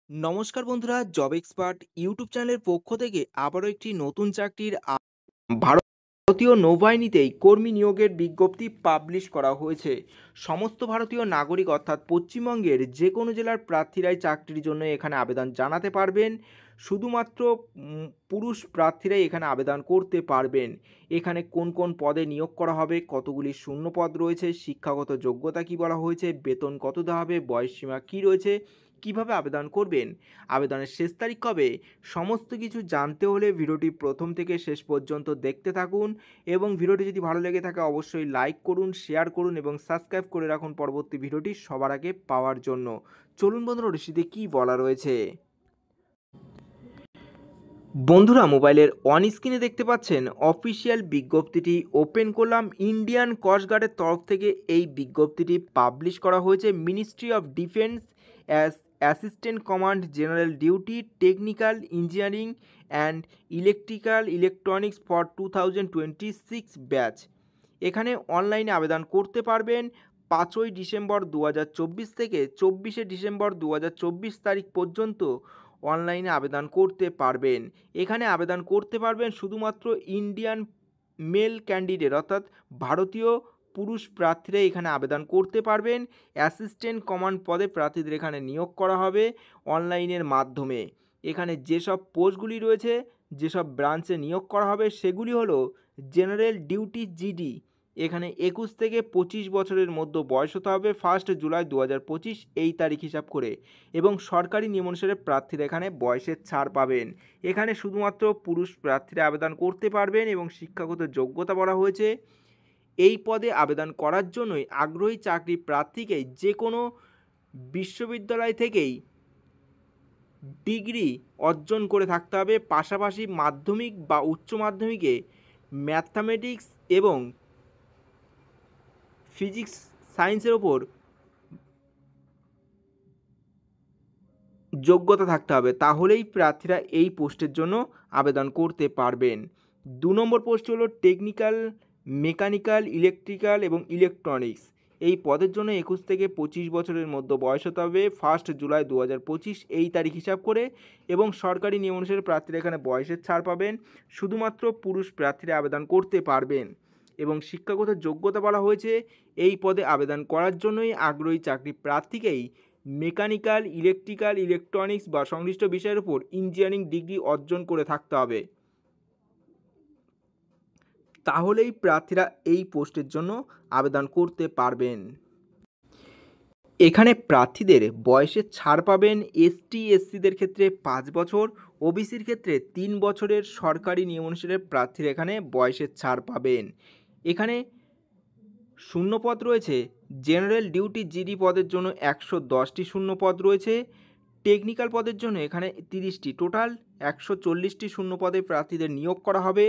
নমস্কার বন্ধুরা, job expert YouTube চ্যানেলের পক্ষ থেকে আবারও একটি নতুন চাকরির ভারতীয় নৌবাহিনীতেই কর্মী নিয়োগের বিজ্ঞপ্তি পাবলিশ করা হয়েছে। সমস্ত ভারতীয় নাগরিক অর্থাৎ পশ্চিমবঙ্গের যে কোনো জেলার প্রার্থীরাই চাকরির জন্য এখানে আবেদন জানাতে পারবেন। শুধুমাত্র পুরুষ প্রার্থীরাই এখানে আবেদন করতে পারবেন। এখানে কোন কোন পদে নিয়োগ করা হবে, কতগুলি শূন্য পদ রয়েছে, শিক্ষাগত যোগ্যতা কী বলা হয়েছে, বেতন কত দেওয়া হবে, বয়সসীমা কী রয়েছে, কিভাবে আবেদন করবেন, আবেদনের শেষ তারিখ কবে, সমস্ত কিছু জানতে হলে ভিডিওটি প্রথম থেকে শেষ পর্যন্ত দেখতে থাকুন। এবং ভিডিওটি যদি ভালো লেগে থাকে অবশ্যই লাইক করুন, শেয়ার করুন এবং সাবস্ক্রাইব করে রাখুন পরবর্তী ভিডিওটি সবার আগে পাওয়ার জন্য। চলুন বন্ধুরা, রসিদে কী বলা রয়েছে। বন্ধুরা, মোবাইলের অন স্ক্রিনে দেখতে পাচ্ছেন অফিসিয়াল বিজ্ঞপ্তিটি ওপেন করলাম। ইন্ডিয়ান কোস্টগার্ডের তরফ থেকে এই বিজ্ঞপ্তিটি পাবলিশ করা হয়েছে। Ministry of defence as assistant command general duty technical engineering and electronics for 2026 batch. এখানে অনলাইনে আবেদন করতে পারবেন 5ই ডিসেম্বর 2024 থেকে 24শে ডিসেম্বর 2024 তারিখ পর্যন্ত অনলাইনে আবেদন করতে পারবেন। এখানে আবেদন করতে পারবেন শুধুমাত্র ইন্ডিয়ান মেল ক্যান্ডিডেট অর্থাৎ ভারতীয় পুরুষ প্রার্থীরা এখানে আবেদন করতে পারবেন। অ্যাসিস্ট্যান্ট কমান্ড পদে প্রার্থীদের এখানে নিয়োগ করা হবে অনলাইনের মাধ্যমে। এখানে যেসব পোস্টগুলি রয়েছে, যেসব ব্রাঞ্চে নিয়োগ করা হবে সেগুলি হলো জেনারেল ডিউটি জিডি। এখানে 21 থেকে 25 বছরের মধ্যে বয়স হতে হবে 1 জুলাই 2025 এই তারিখ হিসাব করে। এবং সরকারি নিয়ম অনুসারে প্রার্থীরা এখানে বয়সের ছাড় পাবেন। এখানে শুধুমাত্র পুরুষ প্রার্থীরা আবেদন করতে পারবেন এবং শিক্ষাগত যোগ্যতা বলা হয়েছে। এই পদে আবেদন করার জন্যই আগ্রহী চাকরি প্রার্থীকে যে কোনো বিশ্ববিদ্যালয় থেকেই ডিগ্রি অর্জন করে থাকতে হবে। পাশাপাশি মাধ্যমিক বা উচ্চ মাধ্যমিকে ম্যাথামেটিক্স এবং ফিজিক্স সায়েন্সের ওপর যোগ্যতা থাকতে হবে, তাহলেই প্রার্থীরা এই পোস্টের জন্য আবেদন করতে পারবেন। 2 নম্বর পোস্ট হলো টেকনিক্যাল মেকানিক্যাল ইলেকট্রিক্যাল এবং ইলেকট্রনিক্স। এই পদের জন্য 21 থেকে 25 বছরের মধ্যে বয়স হতে হবে 1 জুলাই 2025 এই তারিখ হিসাব করে। এবং সরকারি নিয়ম অনুসারে প্রার্থীরা এখানে বয়সের ছাড় পাবেন। শুধুমাত্র পুরুষ প্রার্থীরা আবেদন করতে পারবেন এবং শিক্ষাগত যোগ্যতা বলা হয়েছে এই পদে আবেদন করার জন্যই আগ্রহী চাকরি প্রার্থীকেই মেকানিক্যাল ইলেকট্রিক্যাল ইলেকট্রনিক্স বা সংশ্লিষ্ট বিষয়ের উপর ইঞ্জিনিয়ারিং ডিগ্রি অর্জন করে থাকতে হবে, তাহলেই প্রার্থীরা এই পোস্টের জন্য আবেদন করতে পারবেন। এখানে প্রার্থীদের বয়সে ছাড় পাবেন এসটি এসসিদের ক্ষেত্রে 5 বছর, ওবিসির ক্ষেত্রে 3 বছরের সরকারি নিয়ম অনুসারে প্রার্থীরা এখানে বয়সের ছাড় পাবেন। এখানে শূন্য পদ রয়েছে জেনারেল ডিউটি জিডি পদের জন্য 110টি শূন্য পদ রয়েছে। টেকনিক্যাল পদের জন্য এখানে 30টি, টোটাল 140টি শূন্য পদে প্রার্থীদের নিয়োগ করা হবে।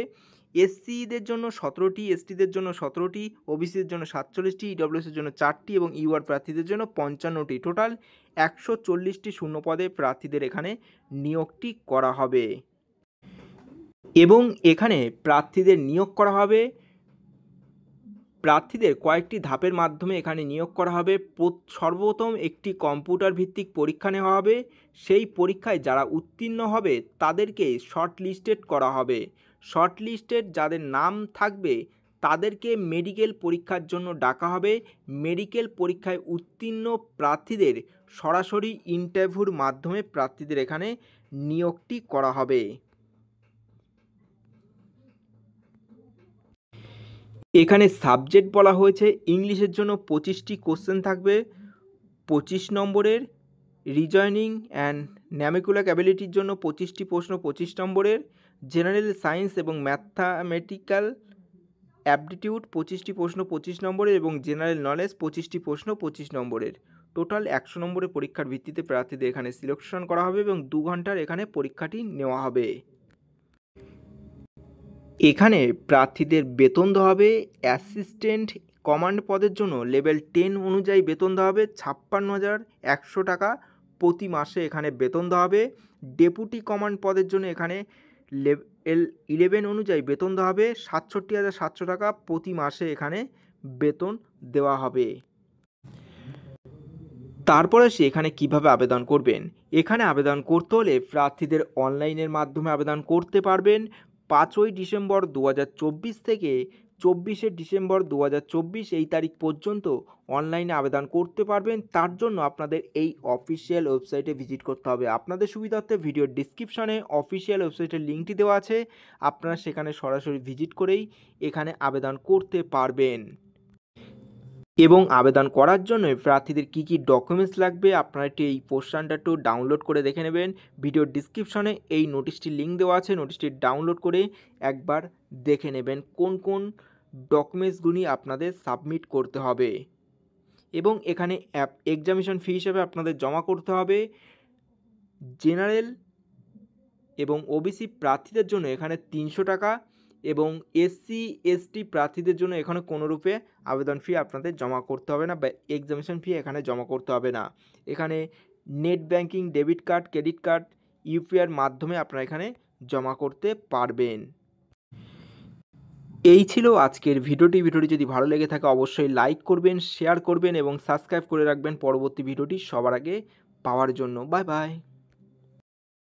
এসসিদের জন্য 17টি, এসটিদের জন্য 17টি, ওবিসিদের জন্য 47টি, ইডব্লিউএসের জন্য 4টি এবং ইউআর প্রার্থীদের জন্য 55টি, টোটাল 140টি শূন্য পদে প্রার্থীদের এখানে নিয়োগটি করা হবে। এবং এখানে প্রার্থীদের নিয়োগ করা হবে, প্রার্থীদের কয়েকটি ধাপের মাধ্যমে এখানে নিয়োগ করা হবে। সর্বপ্রথম একটি কম্পিউটার ভিত্তিক পরীক্ষা নেওয়া হবে। সেই পরীক্ষায় যারা উত্তীর্ণ হবে তাদেরকে শর্ট লিস্টেড করা হবে। শর্ট লিস্টেড যাদের নাম থাকবে তাদেরকে মেডিকেল পরীক্ষার জন্য ডাকা হবে। মেডিকেল পরীক্ষায় উত্তীর্ণ প্রার্থীদের সরাসরি ইন্টারভিউর মাধ্যমে প্রার্থীদের এখানে নিয়োগটি করা হবে। এখানে সাবজেক্ট বলা হয়েছে ইংলিশের জন্য 25টি কোশ্চেন থাকবে 25 নম্বরের, রিজনিং অ্যান্ড ন্যামিকুলার অ্যাবিলিটির জন্য 25টি প্রশ্ন 25 নম্বরের, জেনারেল সায়েন্স এবং ম্যাথামেটিক্যাল অ্যাপটিটিউড 25টি প্রশ্ন 25 নম্বরের এবং জেনারেল নলেজ 25টি প্রশ্ন 25 নম্বরের। টোটাল 100 নম্বরের পরীক্ষার ভিত্তিতে প্রার্থীদের এখানে সিলেকশন করা হবে এবং 2 ঘন্টার এখানে পরীক্ষাটি নেওয়া হবে। এখানে প্রার্থীদের বেতন দেওয়া হবে অ্যাসিস্ট্যান্ট কমান্ড পদের জন্য লেভেল 10 অনুযায়ী বেতন দেওয়া হবে 56,100 টাকা প্রতি মাসে এখানে বেতন দেওয়া হবে। ডেপুটি কমান্ড পদের জন্য এখানে লেভেল 11 অনুযায়ী বেতন দেওয়া হবে 67,700 টাকা প্রতি মাসে এখানে বেতন দেওয়া হবে। তারপর আসি এখানে কিভাবে আবেদন করবেন। এখানে আবেদন করতে হলে প্রার্থীদের অনলাইনের মাধ্যমে আবেদন করতে পারবেন। 5ই ডিসেম্বর 2024 থেকে 24শে ডিসেম্বর 2024 এই তারিখ পর্যন্ত অনলাইনে আবেদন করতে পারবেন। তার জন্য আপনাদের এই অফিসিয়াল ওয়েবসাইটে ভিজিট করতে হবে। আপনাদের সুবিধার্থে ভিডিওর ডিসক্রিপশনে অফিসিয়াল ওয়েবসাইটের লিঙ্কটি দেওয়া আছে, আপনারা সেখানে সরাসরি ভিজিট করেই এখানে আবেদন করতে পারবেন। এবং আবেদন করার জন্য প্রার্থীদের কী কী ডকুমেন্টস লাগবে আপনারা একটু এই পোর্শনটা একটু ডাউনলোড করে দেখে নেবেন। ভিডিওর ডিসক্রিপশনে এই নোটিশটির লিঙ্ক দেওয়া আছে, নোটিশটি ডাউনলোড করে একবার দেখে নেবেন কোন কোন ডকুমেন্টসগুলি আপনাদের সাবমিট করতে হবে। এবং এখানে এক্সামিনেশন ফি হিসেবে আপনাদের জমা করতে হবে। জেনারেল এবং ওবিসি প্রার্থীদের জন্য এখানে 300 টাকা এবং এসসি এসটি প্রার্থীদের জন্য এখানে কোনোরূপে আবেদন ফি আপনাদের জমা করতে হবে না বা এক্সামিনেশন ফি এখানে জমা করতে হবে না। এখানে net banking, debit card, credit card, ইউপিআইয়ের মাধ্যমে আপনারা এখানে জমা করতে পারবেন। এই ছিল আজকের ভিডিওটি। যদি ভালো লেগে থাকে অবশ্যই লাইক করবেন, শেয়ার করবেন এবং সাবস্ক্রাইব করে রাখবেন পরবর্তী ভিডিওটি সবার আগে পাওয়ার জন্য। Bye bye.